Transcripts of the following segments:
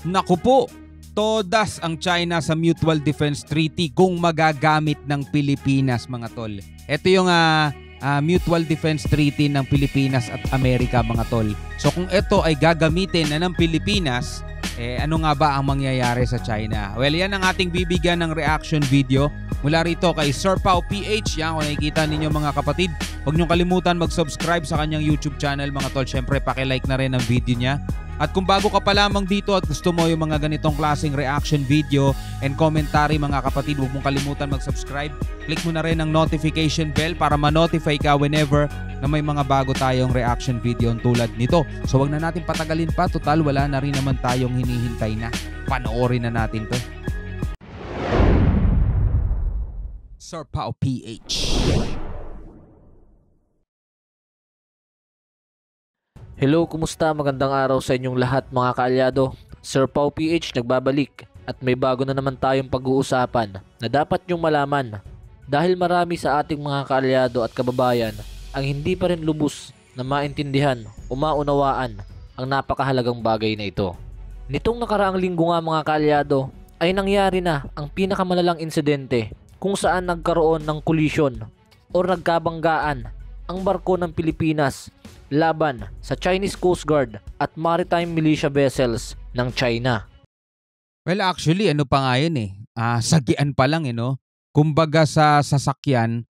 Naku po, todas ang China sa Mutual Defense Treaty kung magagamit ng Pilipinas, mga tol. Ito yung Mutual Defense Treaty ng Pilipinas at Amerika, mga tol. So kung ito ay gagamitin na ng Pilipinas, ano nga ba ang mangyayari sa China? Well, yan ang ating bibigyan ng reaction video mula rito kay Sir Pao PH. Yan, kung nakikita ninyo mga kapatid, huwag niyong kalimutan mag-subscribe sa kanyang YouTube channel, mga tol. Siyempre, pakilike na rin ang video niya. At kung bago ka pa lamang dito at gusto mo yung mga ganitong klaseng reaction video and commentary, mga kapatid, huwag mong kalimutan mag-subscribe. Click mo na rin ang notification bell para ma-notify ka whenever na may mga bago tayong reaction video tulad nito. So wag na natin patagalin pa, total wala na rin naman tayong hinihintay na. Panoorin na natin to. Sir Pao PH. Hello, kumusta? Magandang araw sa inyong lahat mga kaalyado. Sir Pao PH nagbabalik at may bago na naman tayong pag-uusapan na dapat nyong malaman dahil marami sa ating mga kaalyado at kababayan ang hindi pa rin lubos na maintindihan o maunawaan ang napakahalagang bagay na ito. Nitong nakaraang linggo nga mga kaalyado ay nangyari na ang pinakamalalang insidente kung saan nagkaroon ng collision o nagkabanggaan ang barko ng Pilipinas laban sa Chinese Coast Guard at maritime militia vessels ng China. Well, actually, ano pa nga yun sagian pa lang no? Kumbaga sa sasakyan,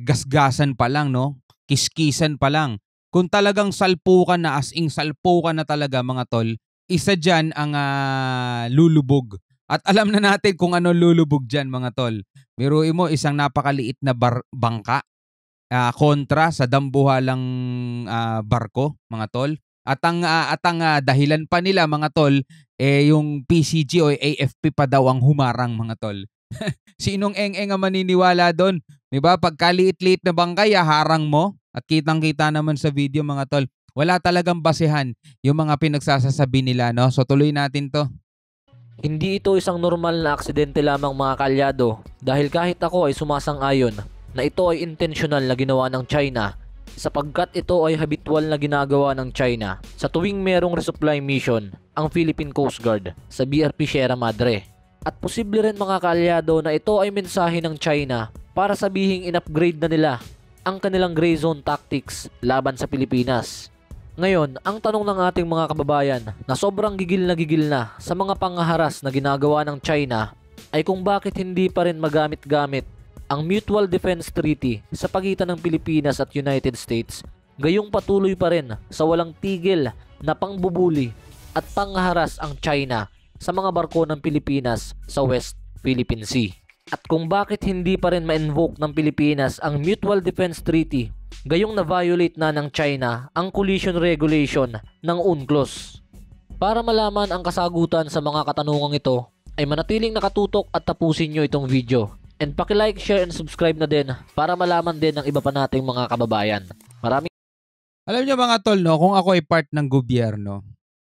gasgasan pa lang, no? Kiskisan pa lang. Kung talagang salpukan na, as in salpukan na talaga, mga tol, isa dyan ang lulubog. At alam na natin kung ano lulubog dyan, mga tol. Biruin mo, isang napakaliit na bangka kontra sa dambuhalang barko, mga tol. At ang dahilan pa nila, mga tol, yung PCG o AFP pa daw ang humarang, mga tol. Sinong eng-eng ang maniniwala doon? Diba? Pagkaliit-liit na bangkay, harang mo. At kitang-kita naman sa video, mga tol. Wala talagang basehan yung mga pinagsasasabi nila, no? So tuloy natin to. Hindi ito isang normal na aksidente lamang mga kaalyado dahil kahit ako ay sumasang-ayon na ito ay intentional na ginawa ng China sapagkat ito ay habitual na ginagawa ng China sa tuwing merong resupply mission ang Philippine Coast Guard sa BRP Sierra Madre. At posible rin mga kaalyado na ito ay mensahe ng China para sabihing in-upgrade na nila ang kanilang gray zone tactics laban sa Pilipinas. Ngayon, ang tanong ng ating mga kababayan na sobrang gigil na sa mga pangaharas na ginagawa ng China ay kung bakit hindi pa rin magamit-gamit ang Mutual Defense Treaty sa pagitan ng Pilipinas at United States, gayong patuloy pa rin sa walang tigil na pangbubuli at pangharas ang China sa mga barko ng Pilipinas sa West Philippine Sea. At kung bakit hindi pa rin ma-invoke ng Pilipinas ang Mutual Defense Treaty, gayong na-violate na ng China ang collision regulation ng UNCLOS. Para malaman ang kasagutan sa mga katanungang ito, ay manatiling nakatutok at tapusin nyo itong video. And paki-like, share, and subscribe na din para malaman din ng iba pa nating mga kababayan. Maraming Alam niyo mga tol, no, kung ako ay part ng gobyerno,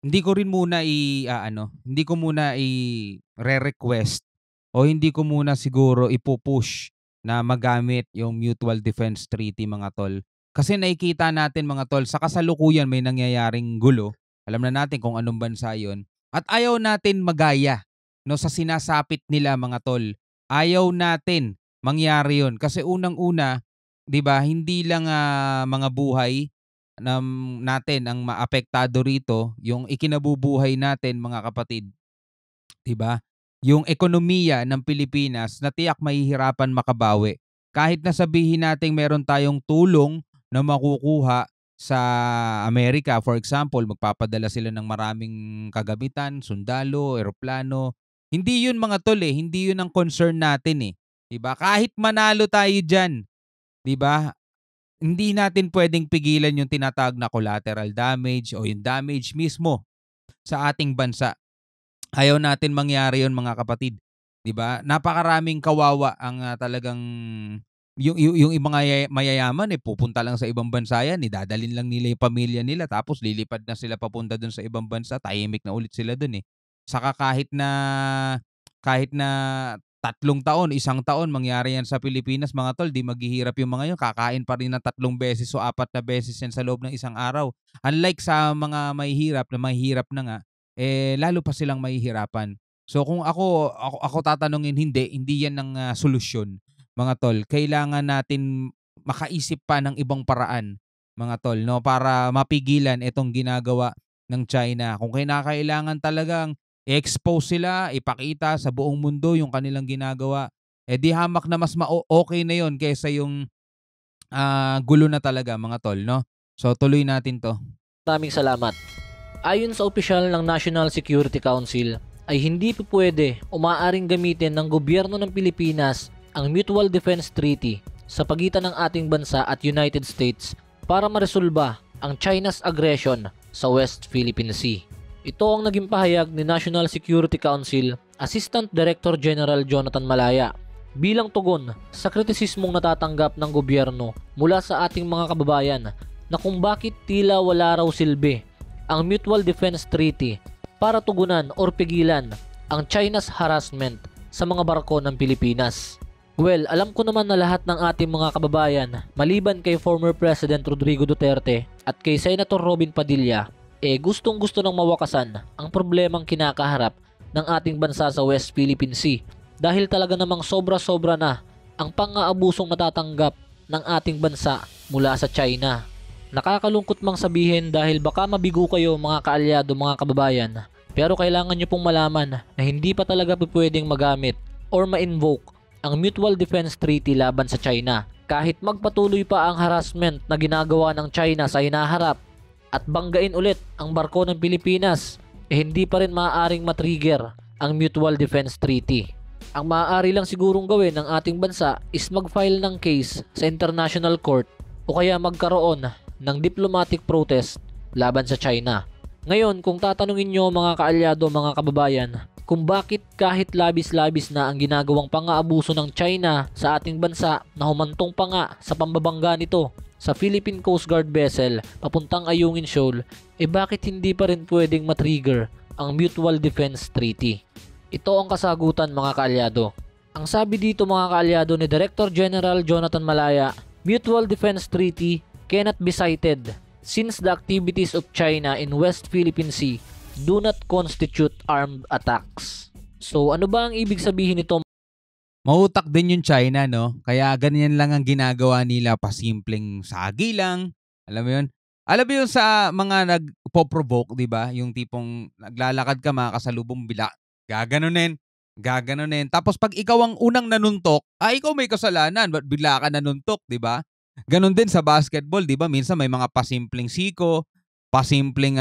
hindi ko rin muna hindi ko muna i-request o hindi ko muna siguro ipupush na magamit yung Mutual Defense Treaty, mga tol. Kasi nakikita natin, mga tol, sa kasalukuyan may nangyayaring gulo. Alam na natin kung anong bansa yon. At ayaw natin magaya, no, sa sinasapit nila, mga tol. Ayaw natin mangyari yon. Kasi unang-una, 'di ba, hindi lang mga buhay natin ang maapektado rito, yung ikinabubuhay natin, mga kapatid. 'Di ba? Yung ekonomiya ng Pilipinas na tiyak mahihirapan makabawi. Kahit na sabihin nating meron tayong tulong na makukuha sa Amerika, for example, magpapadala sila ng maraming kagamitan, sundalo, eroplano. Hindi yun, mga tol, hindi yun ang concern natin 'Di ba? Kahit manalo tayo diyan, 'di ba? Hindi natin pwedeng pigilan yung tinatawag na collateral damage o yung damage mismo sa ating bansa. Ayaw natin mangyari yun, mga kapatid. 'Di ba? Napakaraming kawawa ang talagang yung mga mayayaman pupunta lang sa ibang bansa yan, dadalhin lang nila yung pamilya nila tapos lilipad na sila papunta dun sa ibang bansa, tahimik na ulit sila dun. Saka kahit na 3 taon, 1 taon mangyari yan sa Pilipinas, mga tol, di maghihirap yung mga yun. Kakain pa rin ng 3 beses o 4 na beses yan sa loob ng isang araw. Unlike sa mga mahihirap na nga, lalo pa silang mahihirapan. So kung ako tatanungin, hindi yan ang solusyon, mga tol. Kailangan natin makaisip pa ng ibang paraan, mga tol, no, para mapigilan itong ginagawa ng China. Kung kinakailangan talagang i-expose sila, ipakita sa buong mundo yung kanilang ginagawa, di hamak na mas okay na yon kaysa yung gulo na talaga, mga tol, no? So tuloy natin 'to. Maraming salamat. Ayon sa opisyal ng National Security Council, ay hindi po pwede o maaaring gamitin ng gobyerno ng Pilipinas ang Mutual Defense Treaty sa pagitan ng ating bansa at United States para maresolba ang China's aggression sa West Philippine Sea. Ito ang naging pahayag ni National Security Council Assistant Director General Jonathan Malaya bilang tugon sa kritisismong natatanggap ng gobyerno mula sa ating mga kababayan na kung bakit tila wala raw silbi ang Mutual Defense Treaty para tugunan or pigilan ang China's harassment sa mga barko ng Pilipinas. Well, alam ko naman na lahat ng ating mga kababayan, maliban kay former President Rodrigo Duterte at kay Senator Robin Padilla, gustong gusto nang mawakasan ang problemang kinakaharap ng ating bansa sa West Philippine Sea dahil talaga namang sobra-sobra na ang pang-aabusong natatanggap ng ating bansa mula sa China. Nakakalungkot mang sabihin dahil baka mabigo kayo mga kaalyado, mga kababayan, pero kailangan nyo pong malaman na hindi pa talaga pwedeng magamit or ma-invoke ang Mutual Defense Treaty laban sa China kahit magpatuloy pa ang harassment na ginagawa ng China sa hinaharap at banggain ulit ang barko ng Pilipinas, hindi pa rin maaaring matrigger ang Mutual Defense Treaty. Ang maaari lang sigurong gawin ng ating bansa is mag-file ng case sa International Court o kaya magkaroon ng diplomatic protest laban sa China. Ngayon, kung tatanungin nyo mga kaalyado, mga kababayan, kung bakit kahit labis-labis na ang ginagawang pang-aabuso ng China sa ating bansa na humantong pa nga sa pambabangga nito sa Philippine Coast Guard vessel papuntang Ayungin Shoal, bakit hindi pa rin pwedeng matrigger ang Mutual Defense Treaty? Ito ang kasagutan mga kaalyado. Ang sabi dito mga kaalyado ni Director General Jonathan Malaya, Mutual Defense Treaty cannot be cited since the activities of China in West Philippine Sea do not constitute armed attacks. So ano ba ang ibig sabihin nito? Mautak din yung China, no? Kaya ganyan lang ang ginagawa nila, pasimpleng sagi lang. Alam mo yun? Alam mo yun sa mga nagpo-provoke, di ba? Yung tipong naglalakad ka, makakasalubong bila. Gaganunin. Tapos pag ikaw ang unang nanuntok, ikaw may kasalanan. Ba't bigla ka nanuntok, di ba? Ganon din sa basketball, di ba? Minsan may mga pasimpleng siko, pasimpleng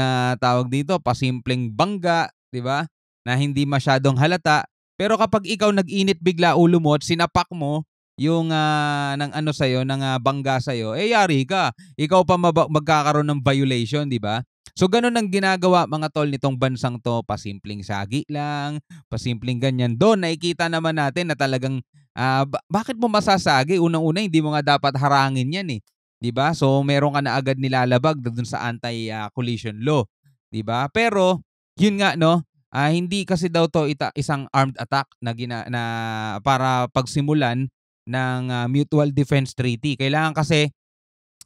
pasimpleng bangga, di ba? Na hindi masyadong halata. Pero kapag ikaw nag-init bigla ulo mo at sinapak mo yung ng bangga sa'yo, yari ka. Ikaw pa magkakaroon ng violation, di ba? So ganun ang ginagawa mga tol nitong bansang to, pasimpleng sagi lang, pasimpleng ganyan. Doon nakikita naman natin na talagang bakit mo masasagi? Unang-una hindi mo nga dapat harangin yan eh. 'Di ba? So meron ka na agad nilalabag doon sa anti-collision law, 'di ba? Pero yun nga no, hindi kasi daw to isang armed attack na para pagsimulan ng Mutual Defense Treaty.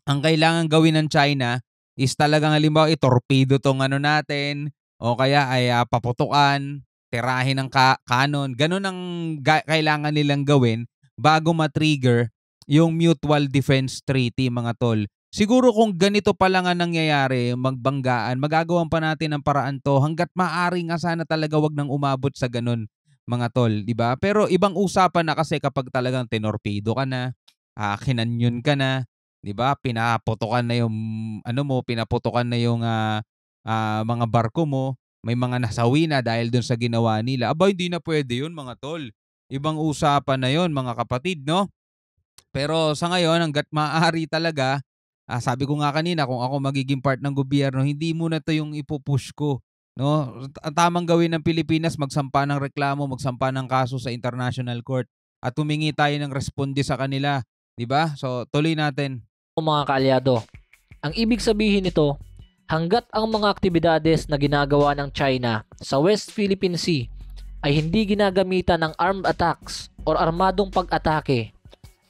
Ang kailangan gawin ng China is talagang halimbawa torpedo tong natin o kaya ay paputukan, tirahin ng cannon. Ganun ang kailangan nilang gawin bago ma-trigger yung Mutual Defense Treaty mga tol. Siguro kung ganito pa lang ang nangyayari, magbanggaan, magagawan pa natin ng paraan to hanggat maaari nga sana talaga wag nang umabot sa ganun mga tol, di ba? Pero ibang usapan na kasi kapag talagang tinorpedo ka na, kinanyon ka na, di ba? Pinaputukan na yung pinaputukan na yung mga barko mo, may mga nasawi na dahil dun sa ginawa nila. Aba, hindi na pwede yun mga tol. Ibang usapan na yun mga kapatid, no? Pero sa ngayon, hanggat maaari talaga, sabi ko nga kanina, kung ako magiging part ng gobyerno, hindi muna to yung ipupush ko. No? Ang tamang gawin ng Pilipinas, magsampa ng reklamo, magsampa ng kaso sa International Court at humingi tayo ng responde sa kanila. Diba? So, tuloy natin. Mga kaalyado, ang ibig sabihin nito, hanggat ang mga aktibidades na ginagawa ng China sa West Philippine Sea ay hindi ginagamitan ng armed attacks or armadong pag-atake,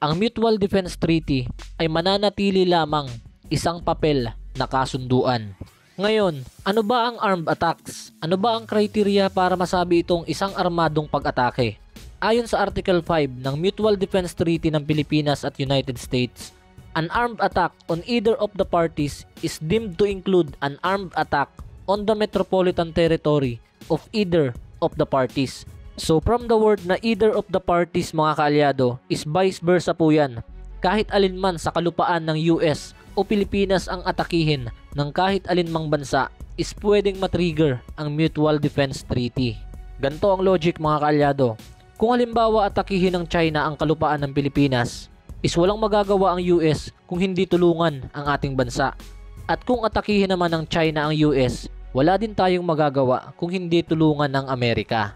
ang Mutual Defense Treaty ay mananatili lamang isang papel na kasunduan. Ngayon, ano ba ang armed attacks? Ano ba ang kriteriya para masabi itong isang armadong pag-atake? Ayon sa Article 5 ng Mutual Defense Treaty ng Pilipinas at United States, an armed attack on either of the parties is deemed to include an armed attack on the metropolitan territory of either of the parties. So from the word na either of the parties mga kaalyado is vice versa po yan. Kahit alinman sa kalupaan ng US o Pilipinas ang atakihin ng kahit alinmang bansa is pwedeng matrigger ang Mutual Defense Treaty. Ganto ang logic mga kaalyado. Kung halimbawa atakihin ng China ang kalupaan ng Pilipinas, is walang magagawa ang US kung hindi tulungan ang ating bansa. At kung atakihin naman ng China ang US, wala din tayong magagawa kung hindi tulungan ng Amerika.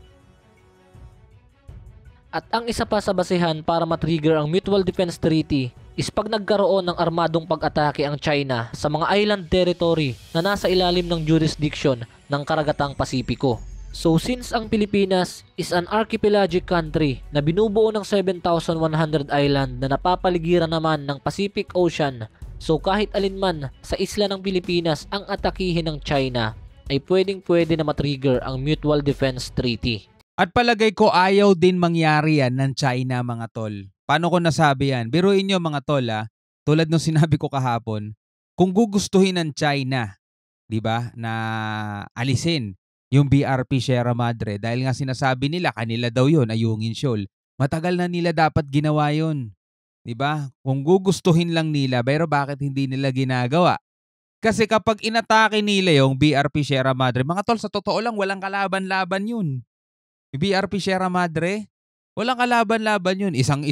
At ang isa pa sa basehan para matrigger ang Mutual Defense Treaty is pag nagkaroon ng armadong pag-atake ang China sa mga island territory na nasa ilalim ng jurisdiction ng Karagatang Pasipiko. So since ang Pilipinas is an archipelagic country na binubuo ng 7,100 island na napapaligiran naman ng Pacific Ocean, so kahit alinman sa isla ng Pilipinas ang atakihin ng China, ay pwedeng-pwede na matrigger ang Mutual Defense Treaty. At palagay ko ayaw din mangyari yan ng China mga tol. Paano ko nasabi yan? Biruin nyo mga tol tulad ng sinabi ko kahapon, kung gugustuhin ng China, di ba, na alisin yung BRP Sierra Madre dahil nga sinasabi nila kanila daw yun, Ayungin Shoal. Matagal na nila dapat ginawa yun. Di ba? Kung gugustuhin lang nila, pero bakit hindi nila ginagawa? Kasi kapag inatake nila yung BRP Sierra Madre, mga tol, sa totoo lang, walang kalaban-laban yun. Yung BRP Sierra Madre, walang kalaban-laban yun. Isang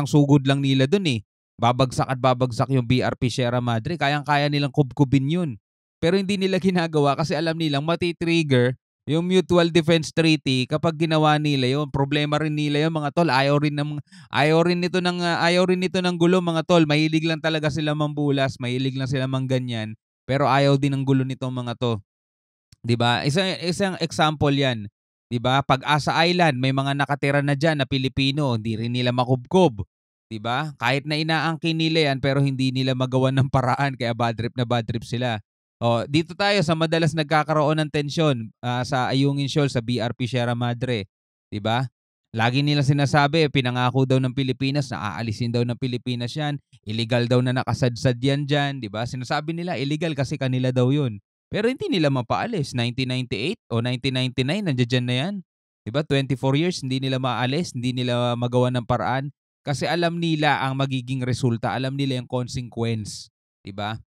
sugod lang nila dun eh. Babagsak at babagsak yung BRP Sierra Madre. Kayang-kaya nilang kubkubin yun. Pero hindi nila ginagawa kasi alam nilang matitrigger yung Mutual Defense Treaty kapag ginawa nila yun. Problema rin nila yun mga tol. Ayaw rin nito ng gulo mga tol. Mahilig lang talaga sila mambulas, mahilig lang sila mangganyan. Pero ayaw din ng gulo nitong mga to. 'Di ba? Isang example 'yan. 'Di ba? Pag-asa Island, may mga nakatira na diyan na Pilipino, hindi rin nila makubkob. 'Di ba? Kahit na inaangkin nila 'yan pero hindi nila magawan ng paraan kaya bad trip sila. Dito tayo sa madalas nagkakaroon ng tensyon sa Ayungin Shoal sa BRP Sierra Madre, 'di ba? Lagi nila sinasabi, pinangako daw ng Pilipinas na aalisin daw ng Pilipinas 'yan. Illegal daw na nakasadsad 'yan diyan, 'di ba? Sinasabi nila illegal kasi kanila daw 'yun. Pero hindi nila mapaalis. 1998 o 1999 nandiyan na 'yan. 'Di ba? 24 years hindi nila maalis, hindi nila magawa ng paraan kasi alam nila ang magiging resulta, alam nila yung consequence, 'di ba?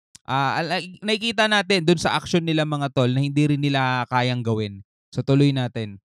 Nakikita natin doon sa action nila mga tol na hindi rin nila kayang gawin. So tuloy natin.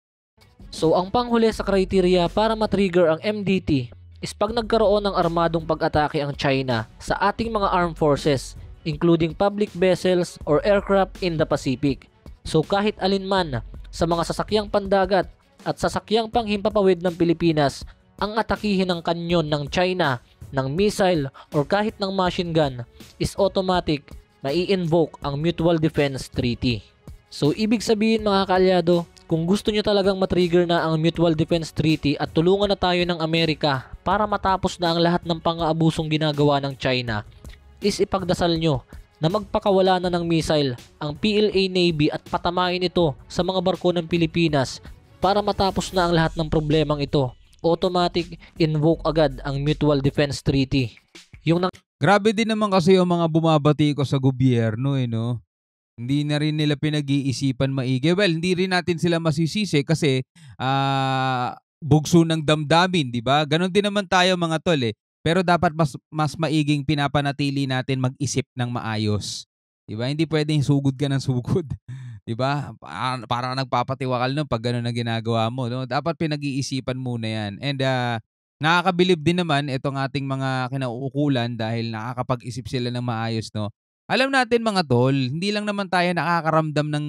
So ang panghuli sa kriteriya para matrigger ang MDT is pag nagkaroon ng armadong pag-atake ang China sa ating mga armed forces, including public vessels or aircraft in the Pacific. So kahit alinman sa mga sasakyang pandagat at sasakyang panghimpapawid ng Pilipinas ang atakihin ng kanyon ng China ng missile or kahit ng machine gun is automatic mai-invoke ang Mutual Defense Treaty. So ibig sabihin mga kaalyado, kung gusto nyo talagang matrigger na ang Mutual Defense Treaty at tulungan na tayo ng Amerika para matapos na ang lahat ng pang-aabusong ginagawa ng China, is ipagdasal nyo na magpakawala na ng missile ang PLA Navy at patamain ito sa mga barko ng Pilipinas para matapos na ang lahat ng problemang ito. Automatic invoke agad ang Mutual Defense Treaty. Grabe din naman kasi yung mga bumabati ko sa gobyerno no. Hindi na rin nila pinag-iisipan maigi. Well, hindi rin natin sila masisisi kasi bugso ng damdamin, di ba? Ganon din naman tayo mga tol Pero dapat mas maiging pinapanatili natin mag-isip ng maayos. 'Di ba? Hindi pwedeng sugod ka ng sugod. 'Di ba? Parang nagpapatiwakal no pag gano'n ang ginagawa mo, no? Dapat pinag-iisipan muna 'yan. And nakakabilib din naman itong ating mga kinauukulan dahil nakakapag-isip sila ng maayos, no? Alam natin mga tol, hindi lang naman tayo nakakaramdam ng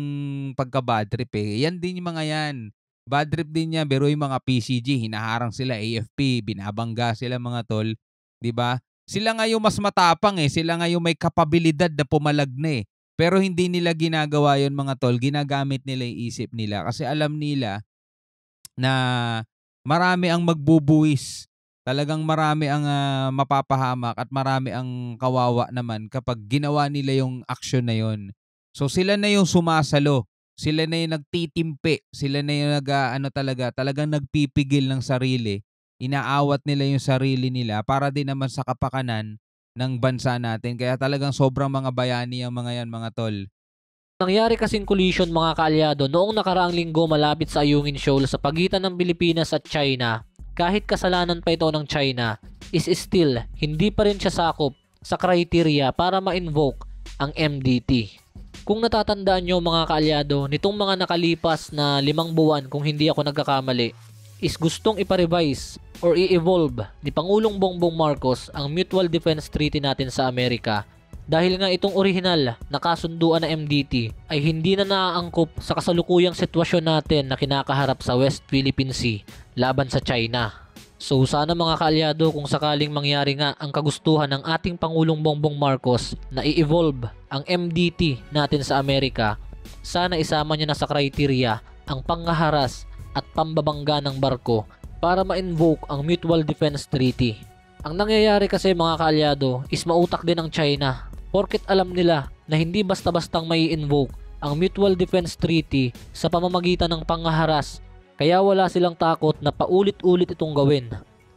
pagka-bad trip Yan din yung mga yan. Bad trip din yan, pero yung mga PCG, hinaharang sila, AFP, binabangga sila mga tol. 'Di ba? Sila nga yung mas matapang sila nga yung may kapabilidad na pumalag na Pero hindi nila ginagawa yon mga tol, ginagamit nila yung isip nila kasi alam nila na marami ang magbubuwis Talagang marami ang mapapahamak at marami ang kawawa naman kapag ginawa nila yung aksyon na yun. So sila na yung sumasalo, sila na yung nagtitimpi, sila na yung ano talaga, talagang nagpipigil ng sarili. Inaawat nila yung sarili nila para din naman sa kapakanan ng bansa natin. Kaya talagang sobrang mga bayani ang mga yan, mga tol. Nangyari kasing collision mga kaalyado noong nakaraang linggo malapit sa Ayungin Shoal sa pagitan ng Pilipinas at China. Kahit kasalanan pa ito ng China, is still hindi pa rin siya sakop sa criteria para ma-invoke ang MDT. Kung natatandaan nyo mga kaalyado, nitong mga nakalipas na 5 buwan kung hindi ako nagkakamali, is gustong iparevise or i-evolve ni Pangulong Bongbong Marcos ang Mutual Defense Treaty natin sa Amerika. Dahil nga itong orihinal na kasunduan na MDT ay hindi na naaangkop sa kasalukuyang sitwasyon natin na kinakaharap sa West Philippine Sea laban sa China. So sana mga kaalyado kung sakaling mangyari nga ang kagustuhan ng ating Pangulong Bongbong Marcos na i-evolve ang MDT natin sa Amerika, sana isama niya na sa criteria ang panghaharas at pambabangga ng barko para ma-invoke ang Mutual Defense Treaty. Ang nangyayari kasi mga kaalyado is mautak din ang China. Porket alam nila na hindi basta-bastang may invoke ang Mutual Defense Treaty sa pamamagitan ng panghaharas, kaya wala silang takot na paulit-ulit itong gawin.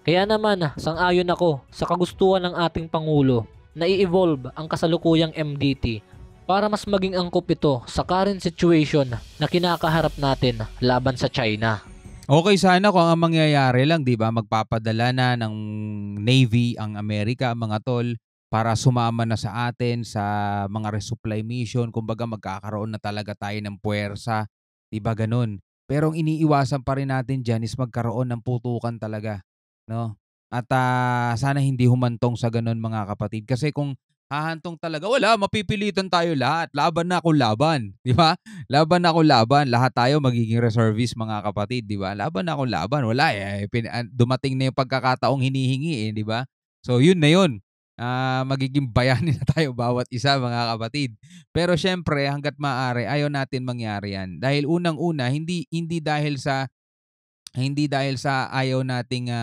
Kaya naman, sang-ayon ako sa kagustuhan ng ating Pangulo na i-evolve ang kasalukuyang MDT para mas maging angkop ito sa current situation na kinakaharap natin laban sa China. Okay sana kung ang mangyayari lang, 'di ba, magpapadala na ng Navy ang Amerika, mga tol, para sumama na sa atin sa mga resupply mission. Kumbaga magkakaroon na talaga tayo ng puwersa, 'di ba gano'n? Pero ang iniiwasan pa rin natin diyan is magkaroon ng putukan talaga, 'no? At sana hindi humantong sa gano'n mga kapatid. Kasi kung hahantong talaga, wala, mapipilitan tayo lahat. Laban na kung laban, 'di ba? Laban na kung laban. Lahat tayo magiging reservist mga kapatid, 'di ba? Laban na kung laban. Wala eh, dumating na yung pagkakataong hinihingi eh, 'di ba? So yun na yun. Magiging bayani na tayo bawat isa mga kapatid. Pero siyempre hangga't maaari ayaw natin mangyari 'yan. Dahil unang-una hindi hindi dahil sa ayaw nating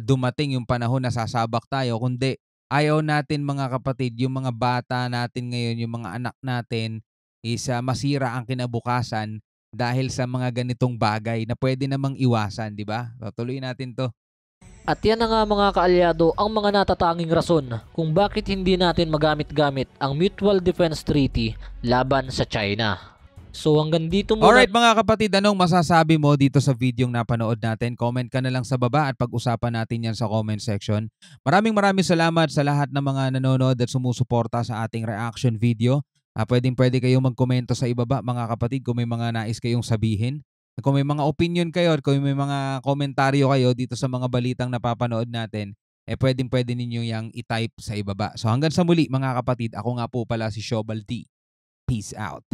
dumating yung panahon na sasabak tayo, kundi ayaw natin mga kapatid, yung mga bata natin ngayon, yung mga anak natin is masira ang kinabukasan dahil sa mga ganitong bagay na pwede namang iwasan, 'di ba? Tutuloy natin 'to. At yan na nga mga kaalyado ang mga natatanging rason kung bakit hindi natin magamit-gamit ang Mutual Defense Treaty laban sa China. So hanggang dito muna. Alright mga kapatid, anong masasabi mo dito sa videong napanood natin? Comment ka na lang sa baba at pag-usapan natin yan sa comment section. Maraming salamat sa lahat ng mga nanonood at sumusuporta sa ating reaction video. Pwede kayong magkomento sa ibaba mga kapatid kung may mga nais kayong sabihin. Kung may mga opinion kayo at kung may mga komentaryo kayo dito sa mga balitang napapanood natin, pwede ninyo yang i-type sa ibaba. So hanggang sa muli mga kapatid, ako nga po pala si Shobal D. Peace out.